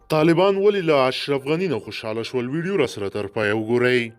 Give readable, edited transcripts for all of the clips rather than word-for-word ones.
طالبان ولې له اشرف غني نه خوشحاله شول؟ ویډیو راسره تر پایه وګورئ.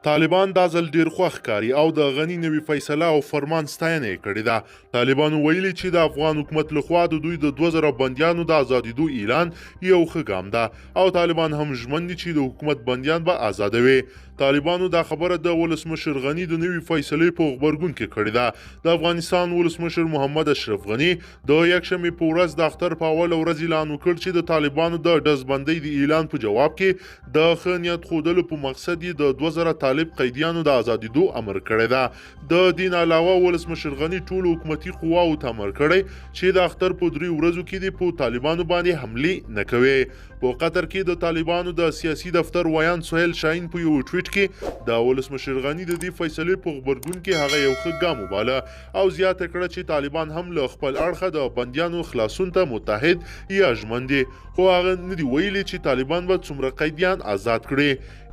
طالبان دا ځل ډیر خوښ ښکاري او د غني نوي فیصله او فرمان ستاینه یې کړې ده. طالبانو ویلي چې د افغان حکومت لخوا د دوی د 2000 بندیانو د ازادېدو اعلان یو ښه ګام ده او طالبان هم ژمن دي چې د حکومت بندیان به آزادوي. طالبانو دا خبره د ولسمشر غني د نوي فیصلې په غبرګون کې کړې ده. د افغانستان ولسمشر محمد اشرف غني د یکشنبې په ورځ د اختر په اوله ورځ اعلان وکړ چې د طالبانو د ډزبندۍ د اعلان په جواب کې د ښه نیت ښودلو په مقصد یې د 2000 طالب قیدیانو د آزادېدو امر کړی ده. د دین علاوه ولسمشر غني ټولو حکومتي قواو ته امر کړی چې د اختر په 3 ورځو کې د په طالبانو باندې حملې نه کوي. په قطر کې د طالبانو د سیاسي دفتر ویان سهیل شاهین په یو ټویټ کې د ولسمشر غني د دې فیصلې په غبرګون کې هغه یو ښه ګام وباله او زیاته کړه چې طالبان هم له خپل اړخه د بندیانو خلاصون ته متحد یا ژمن دي، خو هغه نه دي ویلي چې طالبان به څومره قیدیان آزاد کړي.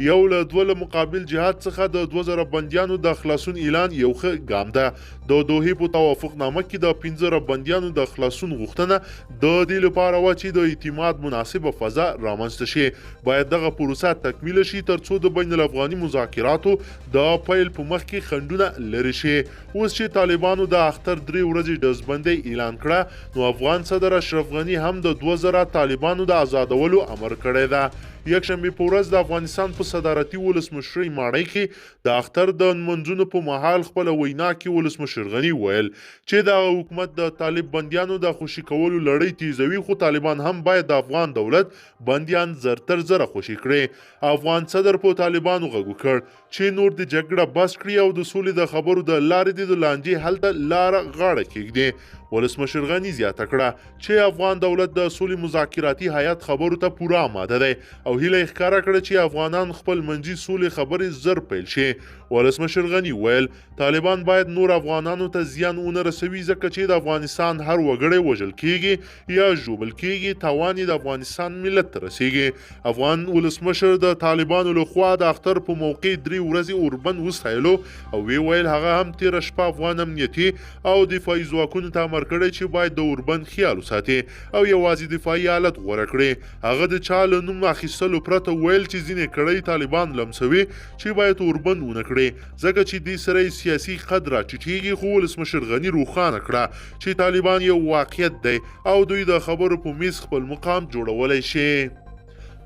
یو له دوه مقابل جهاد څخه د 2000 بندیانو د خلاصون اعلان یو ښه ګام ده. د دوحې په توافقنامه کې د 15 بندیانو د خلاصون غوښتنه د دې لپاره و چې د اعتماد مناسبه فضا رامنځته شي. باید دغه پروسه تکمیل شي ترڅو د بین الافغاني مذاکراتو د پیل په مخ کې خنډونه لرې شي. اوس چې طالبانو د اختر 3 ورځې ډزبندۍ اعلان کړه نو افغان صدر اشرف غني هم د 2000 طالبانو د آزادولو امر کړی ده. یکشنبې په ورځ د افغانستان په صدارتي ولسمشرۍ ماڼۍ کې د اختر د لمونځونو په مهال خپله وینا کې ولسمشر غني ویل چې د حکومت د طالب بندیانو د خوشي کولو لړۍ تیزوي، خو طالبان هم باید د افغان دولت بندیان زر تر زره خوشي کړي. افغان صدر په طالبانو غږ وکړ چې نور د جګړه بس کړي او د سولې د خبرو د لارې د لانجې حل ته لاره غاړه کېږدي. ولسمشر غني زیاته کړه چې افغان دولت د سولې مذاکراتي هیئت خبرو ته پوره آماده دی او هیله یې ښکاره کړه چې افغانان خپل منځي سولې خبرې زر پیل شي. ولسمشر غني ویل طالبان باید نور افغانانو ته زیان ونه رسوي ځکه چې د افغانستان هر وګړی وژل کیږي یا ژوبل کیږي، تاوان یې د افغانستان ملت ته رسیږي. افغان ولسمشر د طالبانو لخوا د اختر په موقع 3 ورځې اوربند وستایلو او وی ویل هغه هم تیره شپه افغان امنیتي او دفاعي ځواکونو ته امر کړی چې باید د اوربند خیال وساتي او یوازې دفاعي حالت غوره کړي. هغه د چا له نوم اخیستلو پرته ویل چې ځینې کړۍ طالبان لمسوي چې باید اوربند ونه کړي ځکه چې دې سره سیاسي قد راټیټېږي. خو ولسمشر غني روښانه کړه چې طالبان یو واقعیت دی او دوی د خبرو په میز خپل مقام جوړولی شي.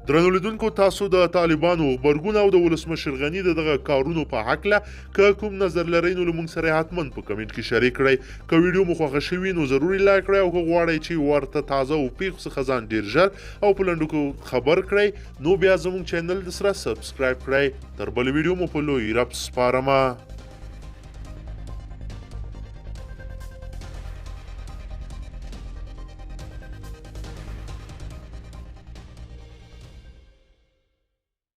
درنو لیدونکو، تاسو د طالبانو غبرګون او د ولسمشر غني دغه کارونو په هکله که کوم نظر لرئ نو له موږ سره حتما په کمنټ کې شریک کړئ. که ویډیو مو خوښه شوي نو ضروري لایک کړئ او که غواړئ چې ورته تازه او پیښو څخه ځان ډیر ژر او په لنډو کې خبر کړئ نو بیا زموږ چینل سره سبسکرایب کړئ. تر بلې ویډیو مو په لوی رب سپارمه.